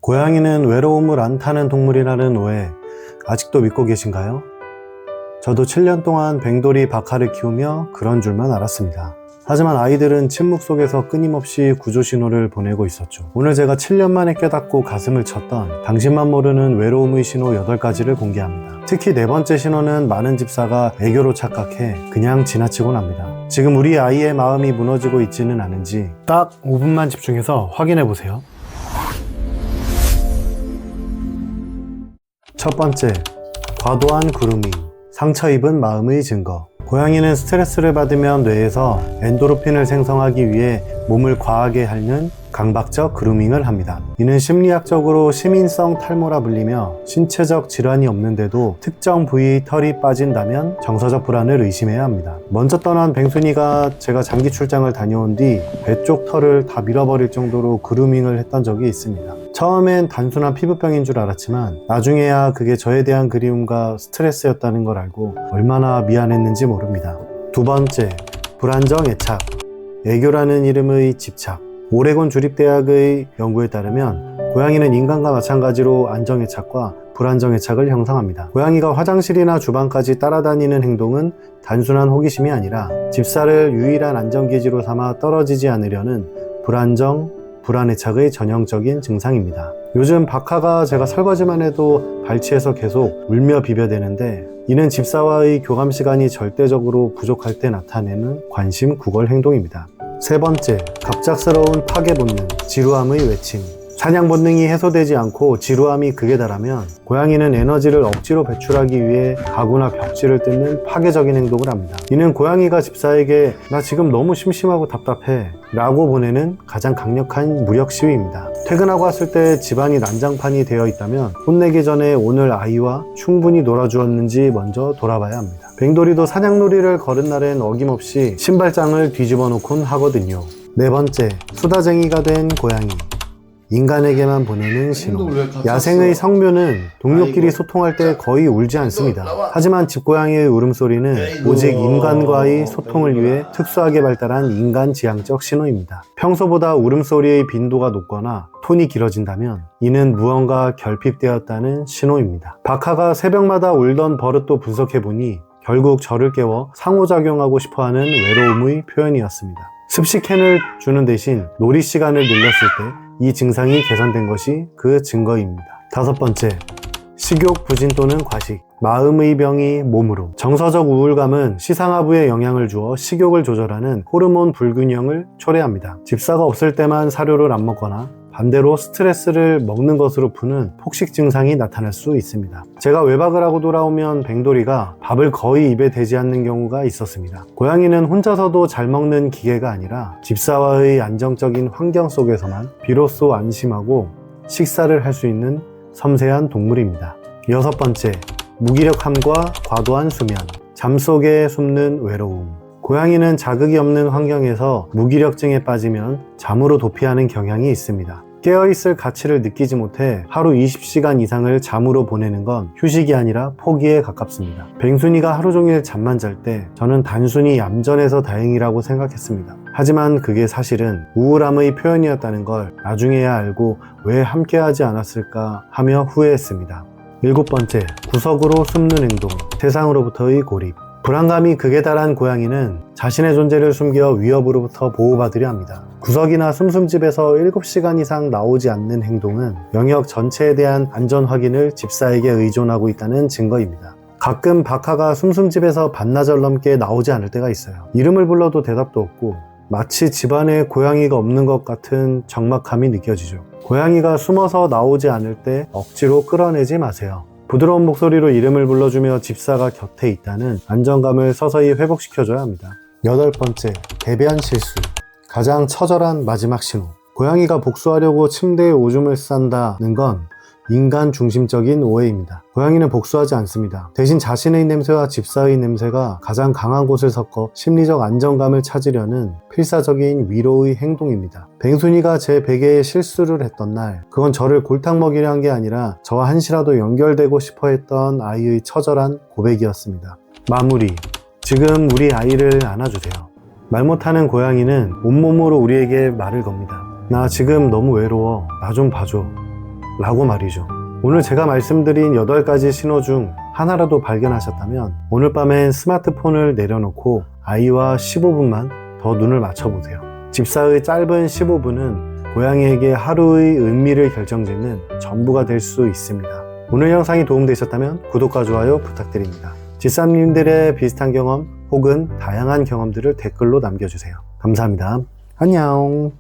고양이는 외로움을 안 타는 동물이라는 오해 아직도 믿고 계신가요? 저도 7년 동안 뱅돌이 바카를 키우며 그런 줄만 알았습니다. 하지만 아이들은 침묵 속에서 끊임없이 구조 신호를 보내고 있었죠. 오늘 제가 7년 만에 깨닫고 가슴을 쳤던 당신만 모르는 외로움의 신호 8가지를 공개합니다. 특히 네 번째 신호는 많은 집사가 애교로 착각해 그냥 지나치곤 합니다. 지금 우리 아이의 마음이 무너지고 있지는 않은지 딱 5분만 집중해서 확인해 보세요. 첫 번째, 과도한 그루밍, 상처 입은 마음의 증거. 고양이는 스트레스를 받으면 뇌에서 엔도르핀을 생성하기 위해 몸을 과하게 핥는 강박적 그루밍을 합니다. 이는 심리학적으로 시민성 탈모라 불리며 신체적 질환이 없는데도 특정 부위의 털이 빠진다면 정서적 불안을 의심해야 합니다. 먼저 떠난 뱅순이가 제가 장기 출장을 다녀온 뒤 배 쪽 털을 다 밀어버릴 정도로 그루밍을 했던 적이 있습니다. 처음엔 단순한 피부병인 줄 알았지만 나중에야 그게 저에 대한 그리움과 스트레스였다는 걸 알고 얼마나 미안했는지 모릅니다. 두 번째, 불안정 애착, 애교라는 이름의 집착. 오레곤 주립대학의 연구에 따르면 고양이는 인간과 마찬가지로 안정애착과 불안정애착을 형성합니다. 고양이가 화장실이나 주방까지 따라다니는 행동은 단순한 호기심이 아니라 집사를 유일한 안정기지로 삼아 떨어지지 않으려는 불안애착의 전형적인 증상입니다. 요즘 바카가 제가 설거지만 해도 발치해서 계속 울며 비벼대는데 이는 집사와의 교감 시간이 절대적으로 부족할 때 나타내는 관심 구걸 행동입니다. 세 번째, 갑작스러운 파괴 본능, 지루함의 외침. 사냥 본능이 해소되지 않고 지루함이 극에 달하면 고양이는 에너지를 억지로 배출하기 위해 가구나 벽지를 뜯는 파괴적인 행동을 합니다. 이는 고양이가 집사에게 나 지금 너무 심심하고 답답해 라고 보내는 가장 강력한 무력 시위입니다. 퇴근하고 왔을 때 집안이 난장판이 되어 있다면 혼내기 전에 오늘 아이와 충분히 놀아주었는지 먼저 돌아봐야 합니다. 뱅돌이도 사냥놀이를 걸은 날엔 어김없이 신발장을 뒤집어 놓곤 하거든요. 네 번째, 수다쟁이가 된 고양이. 인간에게만 보내는 신호. 야생의 성묘는 동료끼리 소통할 때 거의 울지 않습니다. 하지만 집고양이의 울음소리는 오직 인간과의 소통을 위해 특수하게 발달한 인간 지향적 신호입니다. 평소보다 울음소리의 빈도가 높거나 톤이 길어진다면 이는 무언가 결핍되었다는 신호입니다. 바카가 새벽마다 울던 버릇도 분석해보니 결국 저를 깨워 상호작용하고 싶어하는 외로움의 표현이었습니다. 습식캔을 주는 대신 놀이 시간을 늘렸을 때 이 증상이 개선된 것이 그 증거입니다. 다섯 번째, 식욕 부진 또는 과식, 마음의 병이 몸으로. 정서적 우울감은 시상하부에 영향을 주어 식욕을 조절하는 호르몬 불균형을 초래합니다. 집사가 없을 때만 사료를 안 먹거나 반대로 스트레스를 먹는 것으로 푸는 폭식 증상이 나타날 수 있습니다. 제가 외박을 하고 돌아오면 뱅돌이가 밥을 거의 입에 대지 않는 경우가 있었습니다. 고양이는 혼자서도 잘 먹는 기계가 아니라 집사와의 안정적인 환경 속에서만 비로소 안심하고 식사를 할 수 있는 섬세한 동물입니다. 여섯 번째, 무기력함과 과도한 수면, 잠 속에 숨는 외로움. 고양이는 자극이 없는 환경에서 무기력증에 빠지면 잠으로 도피하는 경향이 있습니다. 깨어있을 가치를 느끼지 못해 하루 20시간 이상을 잠으로 보내는 건 휴식이 아니라 포기에 가깝습니다. 뱅순이가 하루 종일 잠만 잘 때 저는 단순히 얌전해서 다행이라고 생각했습니다. 하지만 그게 사실은 우울함의 표현이었다는 걸 나중에야 알고 왜 함께하지 않았을까 하며 후회했습니다. 일곱 번째, 구석으로 숨는 행동, 세상으로부터의 고립. 불안감이 극에 달한 고양이는 자신의 존재를 숨겨 위협으로부터 보호받으려 합니다. 구석이나 숨숨집에서 7시간 이상 나오지 않는 행동은 영역 전체에 대한 안전 확인을 집사에게 의존하고 있다는 증거입니다. 가끔 바카가 숨숨집에서 반나절 넘게 나오지 않을 때가 있어요. 이름을 불러도 대답도 없고 마치 집안에 고양이가 없는 것 같은 적막함이 느껴지죠. 고양이가 숨어서 나오지 않을 때 억지로 끌어내지 마세요. 부드러운 목소리로 이름을 불러주며 집사가 곁에 있다는 안정감을 서서히 회복시켜줘야 합니다. 여덟 번째, 대변 실수. 가장 처절한 마지막 신호. 고양이가 복수하려고 침대에 오줌을 싼다는 건 인간 중심적인 오해입니다. 고양이는 복수하지 않습니다. 대신 자신의 냄새와 집사의 냄새가 가장 강한 곳을 섞어 심리적 안정감을 찾으려는 필사적인 위로의 행동입니다. 뱅순이가 제 베개에 실수를 했던 날, 그건 저를 골탕 먹이려 한 게 아니라 저와 한시라도 연결되고 싶어 했던 아이의 처절한 고백이었습니다. 마무리. 지금 우리 아이를 안아주세요. 말 못하는 고양이는 온몸으로 우리에게 말을 겁니다. 나 지금 너무 외로워. 나 좀 봐줘. 라고 말이죠. 오늘 제가 말씀드린 8가지 신호 중 하나라도 발견하셨다면 오늘 밤엔 스마트폰을 내려놓고 아이와 15분만 더 눈을 맞춰보세요. 집사의 짧은 15분은 고양이에게 하루의 의미를 결정짓는 전부가 될 수 있습니다. 오늘 영상이 도움되셨다면 구독과 좋아요 부탁드립니다. 집사님들의 비슷한 경험 혹은 다양한 경험들을 댓글로 남겨주세요. 감사합니다. 안녕.